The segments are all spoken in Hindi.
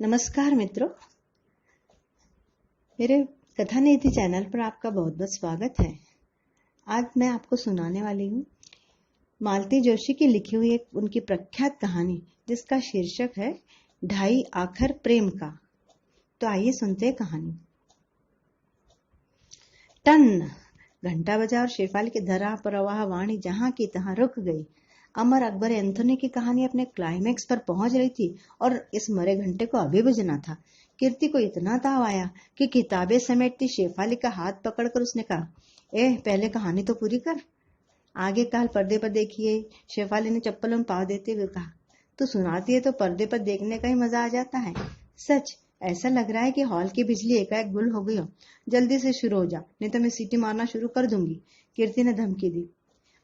नमस्कार मित्रों, मेरे कथा नीति चैनल पर आपका बहुत बहुत स्वागत है। आज मैं आपको सुनाने वाली हूँ मालती जोशी की लिखी हुई एक उनकी प्रख्यात कहानी, जिसका शीर्षक है ढाई आखर प्रेम का। तो आइए सुनते हैं कहानी। टन घंटा बजा और शेफाली की धरा प्रवाह वाणी जहां की तहां रुक गई। अमर अकबर एंथोनी की कहानी अपने क्लाइमेक्स पर पहुंच रही थी और इस मरे घंटे को अभी बजना था। कीर्ति को इतना ताव आया कि किताबें समेटती शेफाली का हाथ पकड़कर उसने कहा, पहले कहानी तो पूरी कर। आगे काल पर्दे पर देखिए, शेफाली ने चप्पलों में पाँव देते हुए कहा। तो सुनाती है तो पर्दे पर देखने का ही मजा आ जाता है। सच ऐसा लग रहा है कि हॉल की बिजली एकाएक गुल हो गई हो। जल्दी से शुरू हो जा, नहीं तो मैं सीटी मारना शुरू कर दूंगी, कीर्ति ने धमकी दी।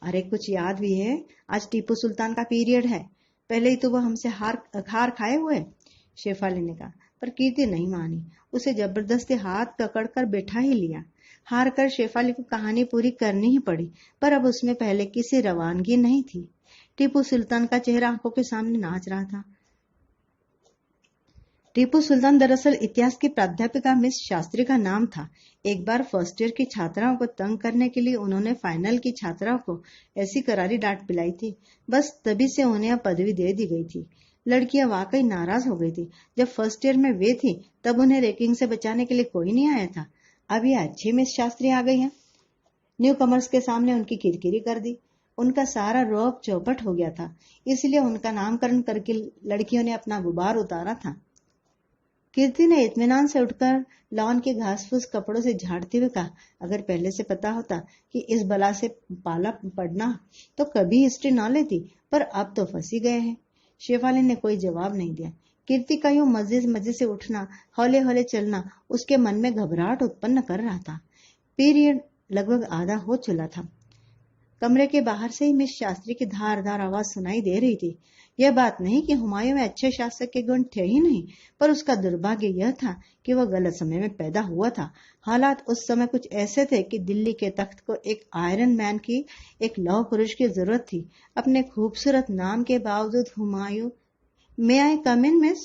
अरे कुछ याद भी है, आज टीपू सुल्तान का पीरियड है, पहले ही तो वो हमसे हार खाए हुए, शेफाली ने कहा। पर कीर्ति नहीं मानी, उसे जबरदस्ती हाथ पकड़कर बैठा ही लिया। हार कर शेफाली को कहानी पूरी करनी ही पड़ी, पर अब उसमें पहले किसी रवानगी नहीं थी। टीपू सुल्तान का चेहरा आंखों के सामने नाच रहा था। टीपू सुल्तान दरअसल इतिहास की प्राध्यापिका मिस शास्त्री का नाम था। एक बार फर्स्ट ईयर की छात्राओं को तंग करने के लिए उन्होंने फाइनल की छात्राओं को ऐसी करारी डांट पिलाई थी, बस तभी से उन्हें पदवी दे दी गई थी। लड़कियां वाकई नाराज हो गई थी। जब फर्स्ट ईयर में वे थी तब उन्हें रैंकिंग से बचाने के लिए कोई नहीं आया था। अब ये अच्छी मिस शास्त्री आ गई हैं, न्यू कमर्स के सामने उनकी किरकिरी कर दी। उनका सारा रौब चौपट हो गया था, इसलिए उनका नामकरण करके लड़कियों ने अपना गुबार उतारा था। कीर्ति ने इत्मीनान से उठकर लॉन के घास फूस कपड़ों से झाड़ते हुए कहा, अगर पहले से पता होता कि इस बला से पाला पड़ना तो कभी हिस्ट्री ना लेती, पर अब तो फंसी गए हैं। शेफाली ने कोई जवाब नहीं दिया। कीर्ति का यूं मजे मजे से उठना, हौले हौले चलना उसके मन में घबराहट उत्पन्न कर रहा था। पीरियड लगभग आधा हो चला था। कमरे के बाहर से ही मिस शास्त्री की धारदार आवाज सुनाई दे रही थी। यह बात नहीं कि हुमायूं में अच्छे शासक के गुण थे ही नहीं, पर उसका दुर्भाग्य यह था कि वह गलत समय में पैदा हुआ था। हालात उस समय कुछ ऐसे थे कि दिल्ली के तख्त को एक आयरन मैन की, एक लौह पुरुष की जरूरत थी। अपने खूबसूरत नाम के बावजूद हुमायूं, मे आई कम इन मिस?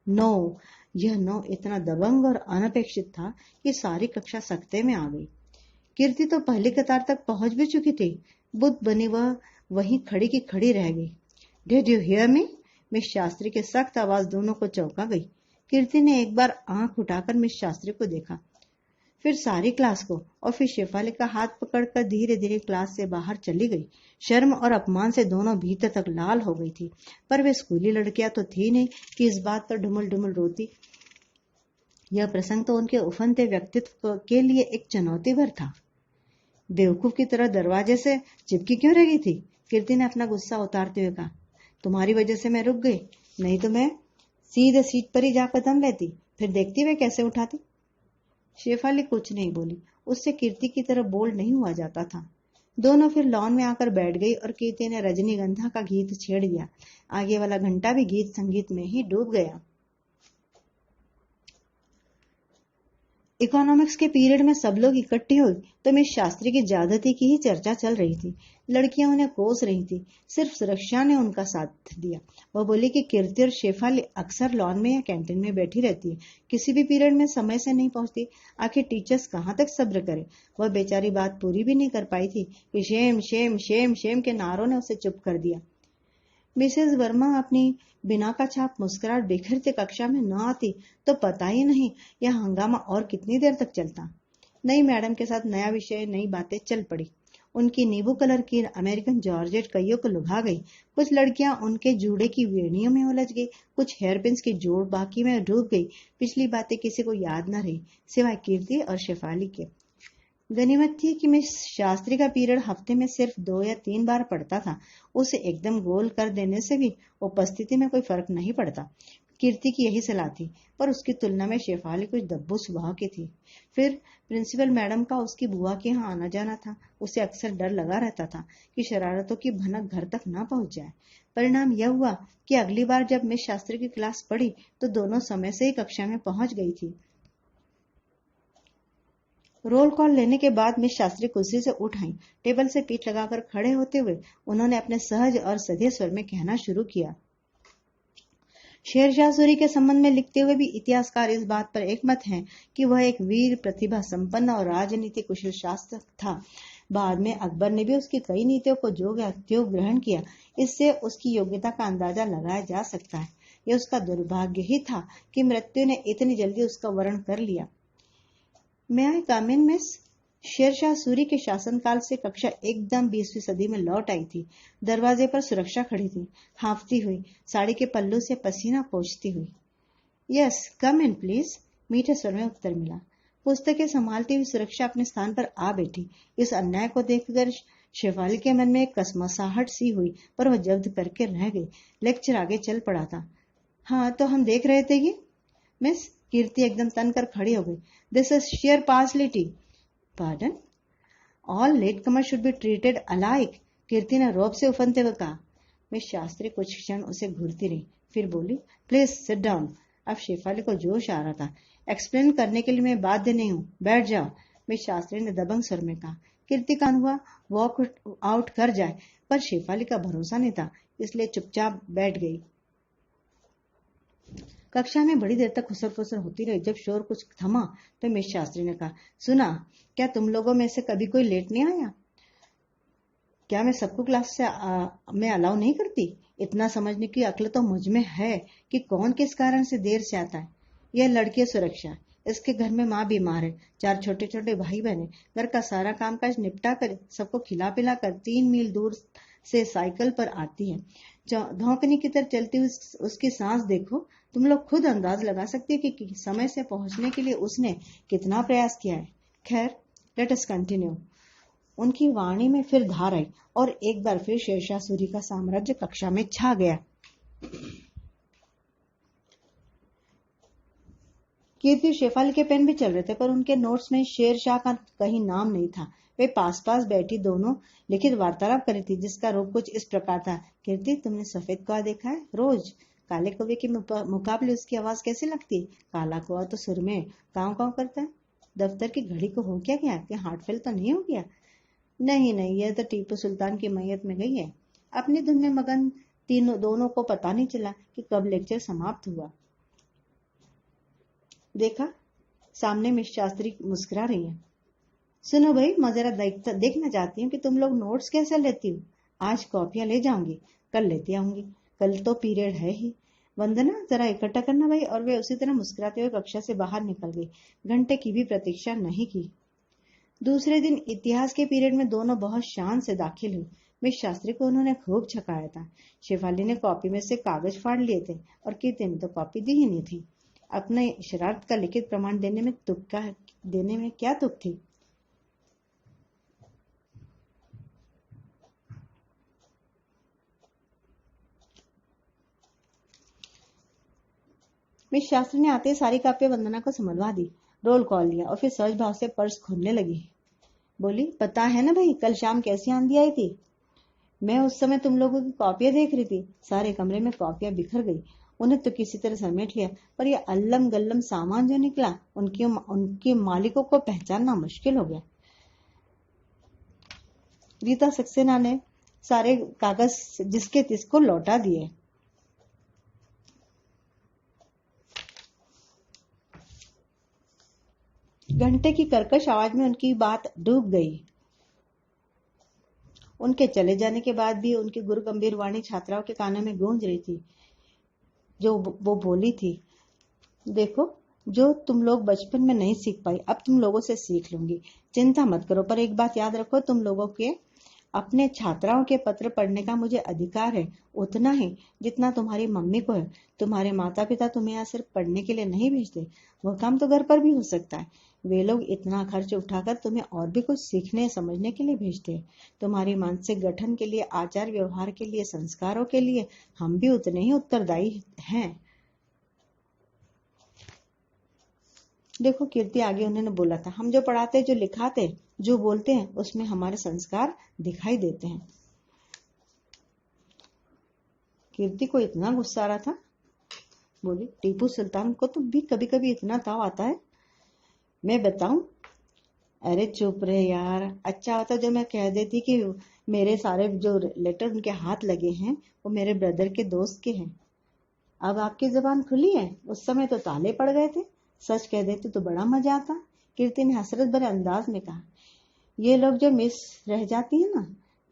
नो। यह नो इतना दबंग और अनपेक्षित था कि सारी कक्षा सकते में आ गई। कीर्ति तो पहली कतार तक पहुंच भी चुकी थी। बुद्ध बनी वह वहीं खड़ी की खड़ी रह गई। Did you hear me? Miss Shastri के सख्त आवाज दोनों को चौंका गई। कीर्ति ने एक बार आंख उठाकर मिस शास्त्री को देखा, फिर सारी क्लास को, और फिर शेफाली का हाथ पकड़कर धीरे धीरे क्लास से बाहर चली गई। शर्म और अपमान से दोनों भीतर तक लाल हो गई थी, पर वे स्कूली लड़कियां तो थी नहीं कि इस बात पर ढुमुल ढुमुल रोती। यह प्रसंग तो उनके उफनते व्यक्तित्व के लिए एक चुनौती भर था। बेवकूफ की तरह दरवाजे से चिपकी क्यों रह गई थी? कीर्ति ने अपना गुस्सा उतारते हुए कहा। तुम्हारी वजह से मैं रुक गई, नहीं तो मैं सीधे सीट पर ही जा कदम लेती, फिर देखती वे कैसे उठाती। शेफाली कुछ नहीं बोली, उससे कीर्ति की तरह बोल्ड नहीं हुआ जाता था। दोनों फिर लॉन में आकर बैठ गई और कीर्ति ने रजनीगंधा का गीत छेड़ दिया। आगे वाला घंटा भी गीत संगीत में ही डूब गया। इकोनॉमिक्स के पीरियड में सब लोग इकट्ठे हुए तो मिस शास्त्री की ज्यादती की ही चर्चा चल रही थी। लड़कियां उन्हें कोस रही थी, सिर्फ सुरक्षा ने उनका साथ दिया। वह बोली कि कीर्ति और शेफाली अक्सर लॉन में या कैंटीन में बैठी रहती है, किसी भी पीरियड में समय से नहीं पहुंचती। आखिर टीचर्स कहाँ तक सब्र करे। वह बेचारी बात पूरी भी नहीं कर पाई थी कि शेम शेम शेम शेम के नारों ने उसे चुप कर दिया। मिसेस वर्मा अपनी बिना का छाप मुस्कुराहट बिखरते कक्षा में न आती तो पता ही नहीं यह हंगामा और कितनी देर तक चलता। नई मैडम के साथ नया विषय, नई बातें चल पड़ी। उनकी नींबू कलर की अमेरिकन जॉर्जेट कईयों को लुभा गई। कुछ लड़कियां उनके जूड़े की वेणियों में उलझ गई, कुछ हेयरपिन्स की जोड़ बाकी में डूब गई। पिछली बातें किसी को याद न रही सिवाय कीर्ति और शेफाली के। गनीमत थी कि मिस शास्त्री का पीरियड हफ्ते में सिर्फ 2 या 3 बार पड़ता था। उसे एकदम गोल कर देने से भी उपस्थिति में कोई फर्क नहीं पड़ता। कीर्ति की यही सलाह थी, पर उसकी तुलना में शेफाली कुछ दब्बू स्वभाव की थी। फिर प्रिंसिपल मैडम का उसकी बुआ के यहाँ आना जाना था। उसे अक्सर डर लगा रहता था कि शरारतों की भनक घर तक न पहुंच जाए। परिणाम यह हुआ कि अगली बार जब मिस शास्त्री की क्लास पड़ी तो दोनों समय से ही कक्षा में पहुंच गई थी। रोल कॉल लेने के बाद मिस शास्त्री कुर्सी से उठ आईं। टेबल से पीठ लगाकर खड़े होते हुए उन्होंने अपने सहज और सधे स्वर में कहना शुरू किया। शेरशाह सूरी के संबंध में लिखते हुए भी इतिहासकार इस बात पर एकमत हैं कि वह एक वीर, प्रतिभा संपन्न और राजनीति कुशल शासक था। बाद में अकबर ने भी उसकी कई नीतियों को जो ग्रहण किया, इससे उसकी योग्यता का अंदाजा लगाया जा सकता है। यह उसका दुर्भाग्य ही था कि मृत्यु ने इतनी जल्दी उसका वर्ण कर लिया। मैं आई कम इन मिस? शेरशाह सूरी के शासनकाल से कक्षा एकदम 20वीं सदी में लौट आई थी। दरवाजे पर सुरक्षा खड़ी थी, हांफती हुई, साड़ी के पल्लू से पसीना पोंछती हुई। यस, कम इन प्लीज, मीठे स्वर में उत्तर मिला। पुस्तकें संभालती हुई सुरक्षा अपने स्थान पर आ बैठी। इस अन्याय को देखकर शेफाली के मन में एक कसमसाहट सी हुई, पर वह जब्त करके रह गई। लेक्चर आगे चल पड़ा था। हाँ, तो हम देख रहे थे कि मिस, कीर्ति एकदम तन कर खड़ी हो गई। This is sheer partiality. Pardon? All late comer should be treated alike, Kirti ने रौब से उफनते हुए कहा। मिस शास्त्री कुछ क्षण उसे घूरती रही, फिर बोली, प्लीज सिट डाउन। अब शेफाली को जोश आ रहा था। एक्सप्लेन करने के लिए मैं बाध्य नहीं हूँ, बैठ जाओ, मिस शास्त्री ने दबंग स्वर में कहा। कीर्ति का हुआ वॉक आउट कर जाए, पर शेफाली का भरोसा नहीं था, इसलिए चुपचाप बैठ गई। कक्षा में बड़ी देर तक खुसर फुसर होती रही। जब शोर कुछ थमा तो मिस शास्त्री ने कहा, सुना, क्या तुम लोगों में से कभी कोई लेट नहीं आया? क्या मैं सबको क्लास से मैं अलाउ नहीं करती? इतना समझने की अक्ल तो मुझ में है कि कौन किस कारण से देर से आता है। यह लड़की सुरक्षा, इसके घर में माँ बीमार है, 4 छोटे छोटे भाई बहन, घर का सारा कामकाज निपटा कर सबको खिला पिला कर 3 मील दूर से साइकिल पर आती है। धौंकनी की तरह चलती हुई उसकी सांस देखो, तुम लोग खुद अंदाज लगा सकते हो कि समय से पहुंचने के लिए उसने कितना प्रयास किया है। खैर, लेट अस कंटिन्यू। उनकी वाणी में फिर धार आई और एक बार फिर शेरशाह सूरी का साम्राज्य कक्षा में छा गया। कीर्ति शेफाली के पेन भी चल रहे थे, पर उनके नोट्स में शेरशाह का कहीं नाम नहीं था। वे पास पास बैठी दोनों लिखित वार्तालाप करी थी, जिसका रूप कुछ इस प्रकार था। कीर्ति, तुमने सफेद कौवा देखा है? रोज काले कौवे के मुकाबले उसकी आवाज कैसी लगती? काला कौवा तो सुर में काव काव करता है। दफ्तर की घड़ी को हो क्या गया? कि हार्ट फेल तो नहीं हो गया? नहीं नहीं, यह तो टीपू सुल्तान की मैयत में गई है। अपनी धुन में मगन दोनों को पता नहीं चला कि कब लेक्चर समाप्त हुआ। देखा, सामने मिस शास्त्री मुस्कुरा रही है। सुनो भाई, मैं जरा देखना चाहती हूँ कि तुम लोग नोट्स कैसे लेती हो। आज कॉपियां ले जाऊंगी, कल लेती आऊंगी, कल तो पीरियड है ही। वंदना, जरा इकट्ठा करना भाई। और वे उसी तरह मुस्कुराते हुए कक्षा से बाहर निकल गई। घंटे की भी प्रतीक्षा नहीं की। दूसरे दिन इतिहास के पीरियड में दोनों बहुत शान से दाखिल हुई। मिस शास्त्री को उन्होंने खूब छकाया था। शेफाली ने कॉपी में से कागज फाड़ लिए थे और कीर्ति ने तो कॉपी दी ही नहीं थी। अपने शरारत का लिखित प्रमाण देने में क्या तुक थी? मिस शास्त्री ने आते ही सारी कापियां वंदना को संभलवा दी, रोल कॉल लिया और फिर सहज भाव से पर्स खोलने लगी। बोली, पता है ना भाई, कल शाम कैसी आंधी आई थी? मैं उस समय तुम लोगों की कॉपियां देख रही थी। सारे कमरे में कॉपियां बिखर गई। उन्हें तो किसी तरह समेट लिया, पर यह अल्लम गल्लम सामान जो निकला, उनके मालिकों को पहचानना मुश्किल हो गया। रीता सक्सेना ने सारे कागज जिसके तिसको लौटा दिए। घंटे की कर्कश आवाज में उनकी बात डूब गई। उनके चले जाने के बाद भी उनकी गुरु गंभीर वाणी छात्राओं के कानों में गूंज रही थी। जो वो बोली थी, देखो, जो तुम लोग बचपन में नहीं सीख पाई, अब तुम लोगों से सीख लूंगी। चिंता मत करो, पर एक बात याद रखो, तुम लोगों के अपने छात्राओं के पत्र पढ़ने का मुझे अधिकार है, उतना ही जितना तुम्हारी मम्मी को है। तुम्हारे माता पिता तुम्हें यहाँ सिर्फ पढ़ने के लिए नहीं भेजते, वह काम तो घर पर भी हो सकता है। वे लोग इतना खर्च उठाकर तुम्हें और भी कुछ सीखने समझने के लिए भेजते हैं। तुम्हारी मानसिक गठन के लिए, आचार व्यवहार के लिए, संस्कारों के लिए हम भी उतने ही उत्तरदायी हैं। देखो कीर्ति, आगे उन्होंने बोला था, हम जो पढ़ाते, जो लिखाते, जो बोलते हैं, उसमें हमारे संस्कार दिखाई देते हैं। कीर्ति को इतना गुस्सा आ रहा था, बोली, टीपू सुल्तान को तो भी कभी कभी इतना ताव आता है। मैं बताऊं? अरे चुप रहे यार, अच्छा होता जो मैं कह देती कि मेरे सारे जो लेटर उनके हाथ लगे हैं वो मेरे ब्रदर के दोस्त के हैं। अब आपकी जबान खुली है, उस समय तो ताले पड़ गए थे। सच कह देते तो बड़ा मजा आता। कीर्ति ने हसरत भरे अंदाज में कहा। ये लोग जो मिस रह जाती है ना,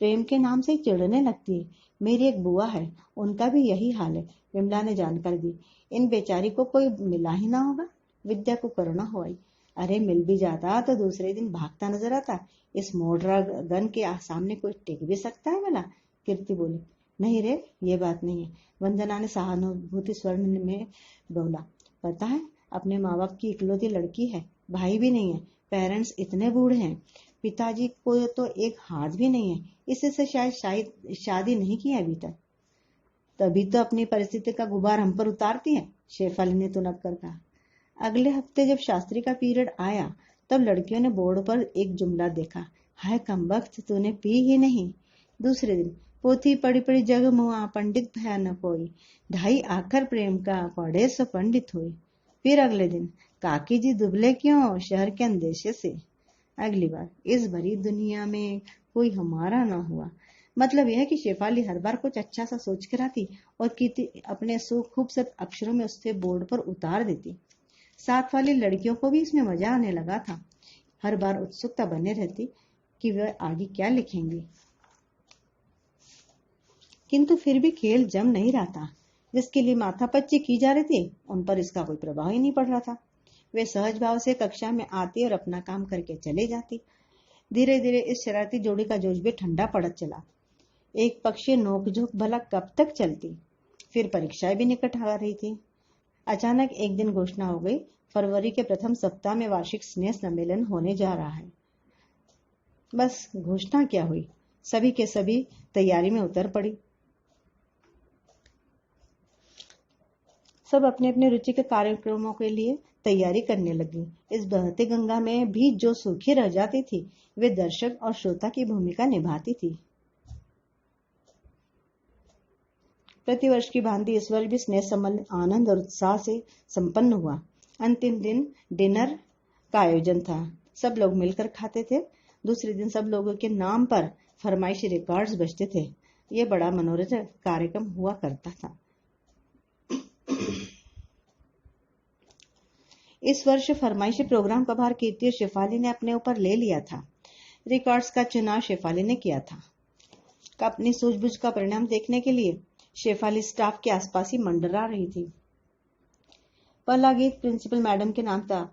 प्रेम के नाम से चिढ़ने लगती है। मेरी एक बुआ है, उनका भी यही हाल है, विमला ने जानकारी दी। इन बेचारी को कोई मिला ही ना होगा। विद्या को करुणा हो आई। अरे मिल भी जाता तो दूसरे दिन भागता नजर आता। इस मोड्रा गन के सामने कोई टिक भी सकता है भला? कीर्ति बोली। नहीं रे, ये बात नहीं है। वंदना ने सहानुभूति स्वर में बोला। पता है, अपने माँ बाप की इकलौती लड़की है, भाई भी नहीं है, पेरेंट्स इतने बूढ़े हैं, पिताजी को तो एक हाथ भी नहीं है, इससे शायद शादी नहीं की अभी तक। तभी तो अपनी परिस्थिति का गुबार हम पर उतारती है, शेफाली ने तुनक कर कहा। अगले हफ्ते जब शास्त्री का पीरियड आया तब लड़कियों ने बोर्ड पर एक जुमला देखा। हाय कमबख्त, तूने पी ही नहीं। दूसरे दिन पोथी पड़ी पड़ी जग मुआ, पंडित भया न कोई, ढाई आखर प्रेम का पढ़े सो पंडित हुई। फिर अगले दिन काकी जी दुबले क्यों, शहर के अंदेशे से। अगली बार इस भरी दुनिया में कोई हमारा ना हुआ। मतलब यह है कि शेफाली हर बार कुछ अच्छा सा सोच कर आती और कीर्ति अपने खूबसूरत अक्षरों में उससे बोर्ड पर उतार देती। साथ वाली लड़कियों को भी इसमें मजा आने लगा था। हर बार उत्सुकता बने रहती कि वह आगे क्या लिखेंगी। किंतु फिर भी खेल जम नहीं रहा था। जिसके लिए माथापच्ची की जा रही थी उन पर इसका कोई प्रभाव ही नहीं पड़ रहा था। वे सहज भाव से कक्षा में आती और अपना काम करके चले जाती। धीरे धीरे इस शरारती जोड़ी का जोश भी ठंडा पड़त चला। एक पक्षीय नोकझोंक भला कब तक चलती। फिर परीक्षाएं भी निकट आ रही थी। अचानक एक दिन घोषणा हो गई, फरवरी के प्रथम सप्ताह में वार्षिक स्नेह सम्मेलन होने जा रहा है। बस घोषणा क्या हुई, सभी के सभी तैयारी में उतर पड़ी। सब अपने अपने रुचि के कार्यक्रमों के लिए तैयारी करने लगी। इस बहती गंगा में भी जो सूखी रह जाती थी वे दर्शक और श्रोता की भूमिका निभाती थी। प्रतिवर्ष की भांति इस वर्ष भी स्नेह सम्मेलन आनंद और उत्साह से संपन्न हुआ। अंतिम दिन डिनर का आयोजन था। सब लोग मिलकर खाते थे। दूसरे दिन सब लोगों के नाम पर फरमाइशी रिकॉर्ड्स बजते थे। ये बड़ा मनोरंजक कार्यक्रम हुआ करता था। इस वर्ष फरमाइशी प्रोग्राम का भार कीर्ति और शेफाली ने अपने ऊपर ले लिया था। रिकॉर्ड्स का चुनाव शेफाली ने किया था। अपनी सूझबूझ का परिणाम देखने के लिए शेफाली स्टाफ के आसपास ही मंडरा रही थी। पहला गीत प्रिंसिपल मैडम के नाम था।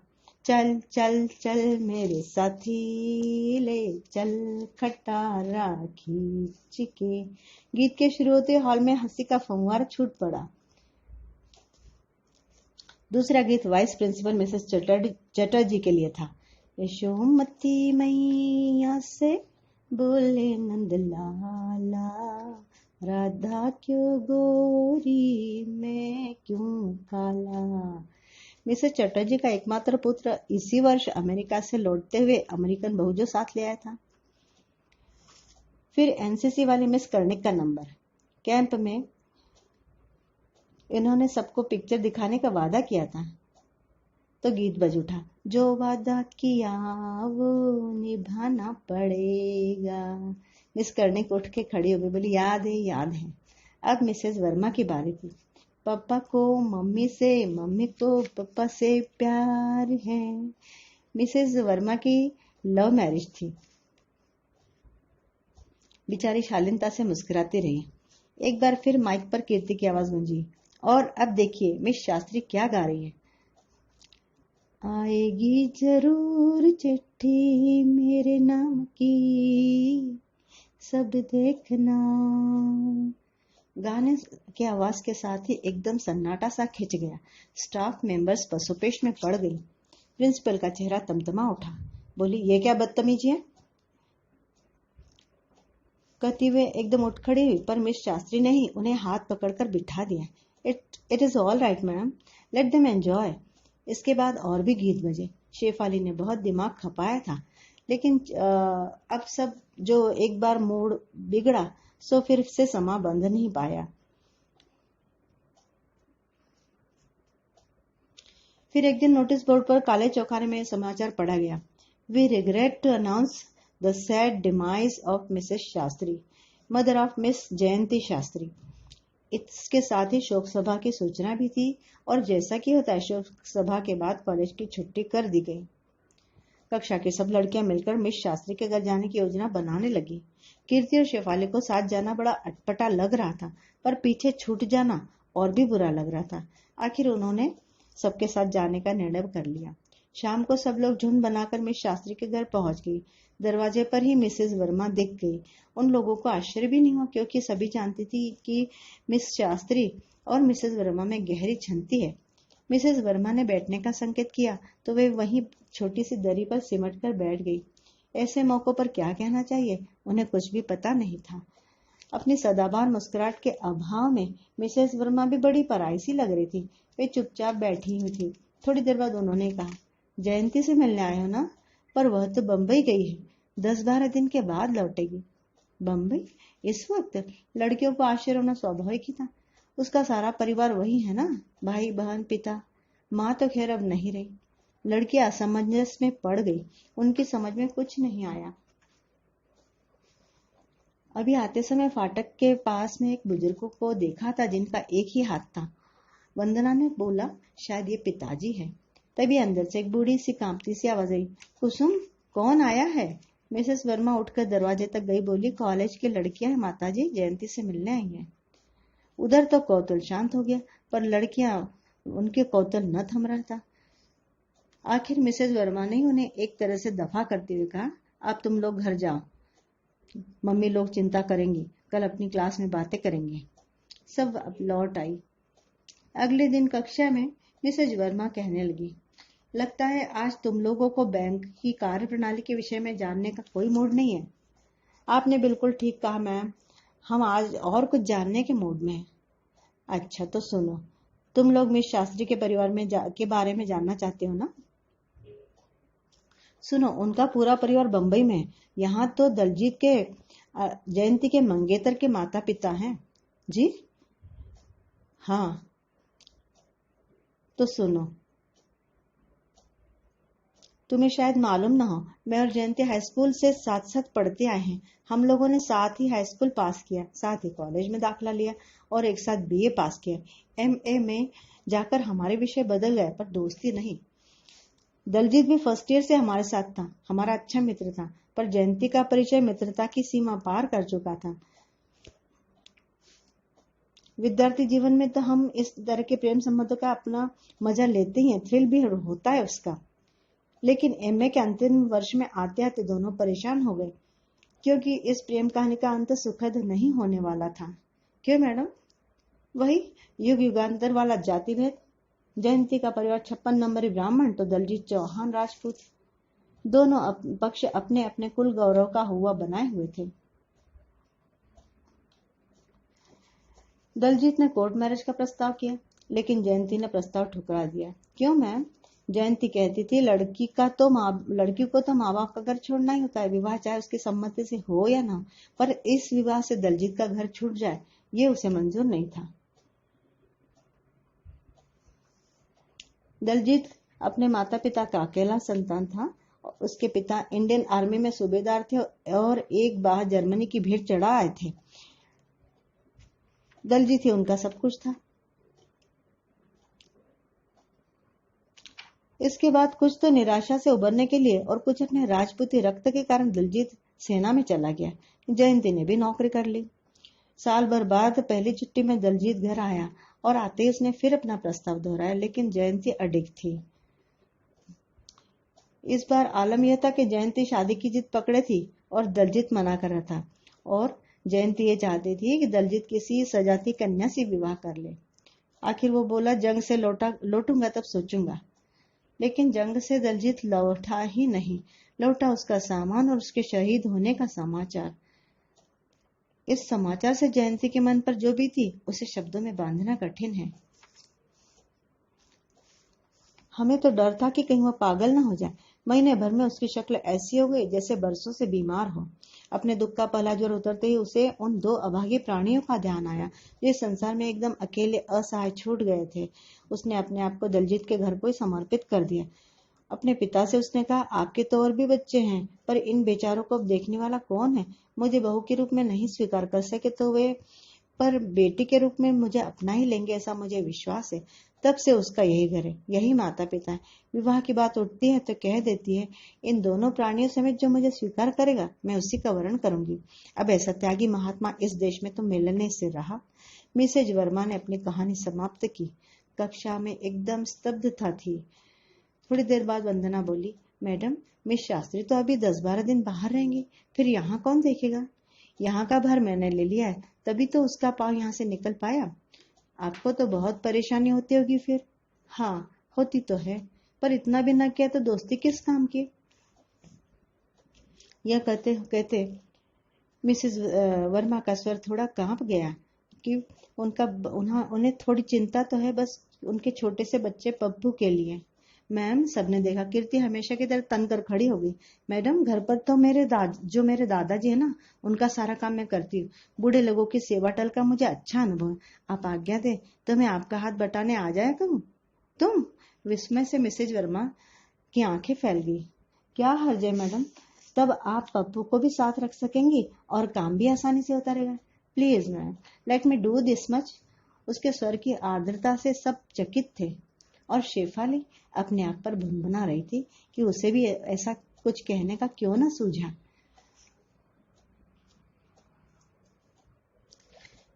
चल चल चल मेरे साथी, ले चल खटारा खींच के। गीत के शुरू होते हॉल में हंसी का फव्वारा छूट पड़ा। दूसरा गीत वाइस प्रिंसिपल मिसेस चटर्जी के लिए था। यशोमती मैया से बोले नंदलाला, राधा क्यों गोरी मैं क्यों काला। मिसेस चटर्जी का एकमात्र पुत्र इसी वर्ष अमेरिका से लौटते हुए अमेरिकन बहू जो साथ ले आया था। फिर एनसीसी वाली मिस कर्णिक का नंबर। कैंप में इन्होंने सबको पिक्चर दिखाने का वादा किया था तो गीत बज उठा। जो वादा किया वो निभाना पड़ेगा। मिस कर्णिक उठ के खड़ी हो गई, बोली याद है याद है। अब मिसेस वर्मा की बारी थी। पापा को मम्मी से, मम्मी को पापा से प्यार है। मिसेस वर्मा की लव मैरिज थी। बेचारी शालीनता से मुस्कुराती रही। एक बार फिर माइक पर कीर्ति की आवाज गूंजी। और अब देखिए मिस शास्त्री क्या गा रही है। आएगी जरूर चिट्ठी मेरे नाम की, सब देखना। गाने की आवाज के साथ ही एकदम सन्नाटा सा खिंच गया। स्टाफ मेंबर्स पसोपेश में पड़ गई। प्रिंसिपल का चेहरा तमतमा उठा। बोली ये क्या बदतमीजी है। कहती हुए एकदम उठ खड़ी हुई, पर मिस शास्त्री ने ही उन्हें हाथ पकड़कर बिठा दिया। It is all right ma'am, let them enjoy. इसके बाद और भी गीत बजे। शेफाली ने बहुत दिमाग खपाया था, लेकिन अब सब जो एक बार मूड बिगड़ा सो फिर से समा बंध नहीं पाया। फिर एक दिन नोटिस बोर्ड पर काले चौखाने में समाचार पढ़ा गया। We regret to announce the sad demise of Mrs Shastri, mother of Miss Jayanti Shastri. इसके साथ ही शोक सभा की सूचना भी थी और जैसा कि होता है शोक सभा के बाद कॉलेज की छुट्टी कर दी गई। कक्षा की सब लड़कियां मिलकर मिस शास्त्री के घर जाने की योजना बनाने लगी। कीर्ति और शेफाली को साथ जाना बड़ा अटपटा लग रहा था, पर पीछे छूट जाना और भी बुरा लग रहा था। आखिर उन्होंने सबके साथ जाने का निर्णय कर लिया। शाम को सब लोग झुंड बनाकर मिस शास्त्री के घर पहुंच गई। दरवाजे पर ही मिसेस वर्मा दिख गई। उन लोगों को आश्चर्य भी नहीं हुआ, क्योंकि सभी जानती थी कि मिस शास्त्री और मिसेस वर्मा में गहरी छंती है। मिसेस वर्मा ने बैठने का संकेत किया तो वे वहीं छोटी सी दरी पर सिमट कर बैठ गई। ऐसे मौकों पर क्या कहना चाहिए, उन्हें कुछ भी पता नहीं था। अपनी सदाबहार मुस्कुराहट के अभाव में मिसेस वर्मा भी बड़ी पराई सी लग रही थी। वे चुपचाप बैठी हुई थी। थोड़ी देर बाद उन्होंने कहा, जयंती से मिलने आए हो ना? पर वह तो बम्बई गई है, 10-12 दिन के बाद लौटेगी। बम्बई? इस वक्त? लड़कियों को आश्चर्य होना स्वाभाविक ही था। उसका सारा परिवार वही है ना, भाई बहन पिता। माँ तो खैर अब नहीं रही। लड़की असमंजस में पड़ गई। उनकी समझ में कुछ नहीं आया। अभी आते समय फाटक के पास में एक बुजुर्ग को देखा था जिनका एक ही हाथ था। वंदना ने बोला, शायद ये पिताजी है। तभी अंदर से एक बूढ़ी सी कांपती सी आवाज आई, कुसुम, कौन आया है? मिसेस वर्मा उठकर दरवाजे तक गई, बोली, कॉलेज की लड़कियां हैं माताजी, जयंती से मिलने आई हैं। उधर तो कौतूहल शांत हो गया, पर लड़कियां उनके कौतूहल न थम रहा था। आखिर मिसेस वर्मा ने उन्हें एक तरह से दफा करते हुए कहा, अब तुम लोग घर जाओ, मम्मी लोग चिंता करेंगी, कल अपनी क्लास में बातें करेंगे। सब अब लौट आई। अगले दिन कक्षा में मिसेज वर्मा कहने लगी, लगता है आज तुम लोगों को बैंक की कार्य प्रणाली के विषय में जानने का कोई मूड नहीं है। आपने बिल्कुल ठीक कहा मैम, हम आज और कुछ जानने के मूड में हैं। अच्छा तो सुनो, तुम लोग मिस शास्त्री के परिवार में के बारे में जानना चाहते हो ना? सुनो, उनका पूरा परिवार बंबई में है। यहाँ तो दलजीत के जयंती के मंगेतर के माता पिता हैं। जी हाँ, तो सुनो, तुम्हें शायद मालूम ना हो, मैं और जयंती हाई स्कूल से साथ साथ पढ़ते आए हैं। हम लोगों ने साथ ही हाई स्कूल पास किया, साथ ही कॉलेज में दाखिला लिया और एक साथ बीए पास किया। एमए में जाकर हमारे विषय बदल गए, पर दोस्ती नहीं। दलजीत भी फर्स्ट ईयर से हमारे साथ था, हमारा अच्छा मित्र था, पर जयंती का परिचय मित्रता की सीमा पार कर चुका था। विद्यार्थी जीवन में तो हम इस तरह के प्रेम संबंधों का अपना मजा लेते ही हैं, थ्रिल भी होता है उसका। लेकिन एमए के अंतिम वर्ष में आते आते दोनों परेशान हो गए, क्योंकि इस प्रेम कहानी का अंत सुखद नहीं होने वाला था। क्यों मैडम? वही युग युगांतर वाला जाति भेद। जयंती का परिवार 56 नंबरी ब्राह्मण तो दलजीत चौहान राजपूत। दोनों पक्ष अपने अपने कुल गौरव का हुआ बनाए हुए थे। दलजीत ने कोर्ट मैरिज का प्रस्ताव किया, लेकिन जयंती ने प्रस्ताव ठुकरा दिया। क्यों मैम? जयंती कहती थी लड़की को तो माँ बाप का घर छोड़ना ही होता है, विवाह चाहे उसकी सम्मति से हो या ना, पर इस विवाह से दलजीत का घर छूट जाए ये उसे मंजूर नहीं था। दलजीत अपने माता पिता का अकेला संतान था। उसके पिता इंडियन आर्मी में सूबेदार थे और एक बार जर्मनी की भीड़ चढ़ा आए थे। दलजीत ही उनका सब कुछ था। इसके बाद कुछ तो निराशा से उबरने के लिए और कुछ अपने राजपूती रक्त के कारण दलजीत सेना में चला गया। जयंती ने भी नौकरी कर ली। साल भर बाद पहली छुट्टी में दलजीत घर आया और आते ही उसने फिर अपना प्रस्ताव दोहराया, लेकिन जयंती अडिग थी। इस बार आलम यह था कि जयंती शादी की जिद पकड़े थी और दलजीत मना कर रहा था, और जयंती ये चाहती थी कि दलजीत किसी सजाती कन्या से विवाह कर ले। आखिर वो बोला, जंग से लौटूंगा तब सोचूंगा। लेकिन जंग से दलजीत लौटा ही नहीं, लौटा उसका सामान और उसके शहीद होने का समाचार। इस समाचार से जयंती के मन पर जो भी थी उसे शब्दों में बांधना कठिन है। हमें तो डर था कि कहीं वह पागल न हो जाए। महीने भर में उसकी शक्ल ऐसी हो गई जैसे बरसों से बीमार हो। अपने दुख का पहला ज्वर उतरते ही उसे उन 2 अभागे प्राणियों का ध्यान आया जो इस संसार में एकदम अकेले असहाय छूट गए थे। उसने अपने आप को दलजीत के घर को ही समर्पित कर दिया। अपने पिता से उसने कहा, आपके तो और भी बच्चे हैं, पर इन बेचारों को अब देखने वाला कौन है? मुझे बहू के रूप में नहीं स्वीकार कर सके तो वे पर बेटी के रूप में मुझे अपना ही लेंगे ऐसा मुझे विश्वास है। तब से उसका यही घर है, यही माता पिता है। विवाह की बात उठती है तो कह देती है, इन दोनों प्राणियों समेत जो मुझे स्वीकार करेगा मैं उसी का वर्ण करूंगी। अब ऐसा त्यागी महात्मा इस देश में तो मिलने से रहा। मिसेज वर्मा ने अपनी कहानी समाप्त की। कक्षा में एकदम स्तब्धता थी। थोड़ी देर बाद वंदना बोली, मैडम, मिस शास्त्री तो अभी 10-12 दिन बाहर रहेंगे, फिर यहाँ कौन देखेगा? यहाँ का भार मैंने ले लिया है, तभी तो उसका पाँव यहाँ से निकल पाया। आपको तो बहुत परेशानी होती होगी फिर। हाँ, होती तो है, पर इतना भी न किया तो दोस्ती किस काम की। यह कहते कहते मिसेस वर्मा का स्वर थोड़ा कांप गया कि उन्हें थोड़ी चिंता तो है बस उनके छोटे से बच्चे पप्पू के लिए। मैम, सबने देखा कीर्ति हमेशा की तरह तन कर खड़ी हो गई। मैडम, घर पर तो मेरे दादाजी है ना, उनका सारा काम मैं करती हूँ। बूढ़े लोगों की सेवा टल का मुझे अच्छा अनुभव है। आप आज्ञा दे तो मैं आपका हाथ बटाने आ जाया करूँ। तुम? विस्मय से मिसेज वर्मा की आंखें फैल गई। क्या हर्ज है मैडम, तब आप पप्पू को भी साथ रख सकेंगी और काम भी आसानी से होता रहेगा। Please ma'am, let me do this much. उसके स्वर की आर्द्रता से सब चकित थे और शेफाली अपने आप पर भुनभुना रही थी कि उसे भी ऐसा कुछ कहने का क्यों न सूझा।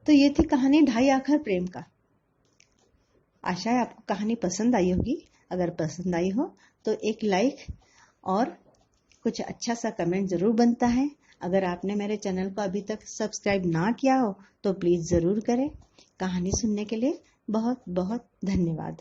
तो ये थी कहानी ढाई आखर प्रेम का। आशा है आपको कहानी पसंद आई होगी। अगर पसंद आई हो तो एक लाइक और कुछ अच्छा सा कमेंट जरूर बनता है। अगर आपने मेरे चैनल को अभी तक सब्सक्राइब ना किया हो तो प्लीज जरूर करें। कहानी सुनने के लिए बहुत बहुत धन्यवाद।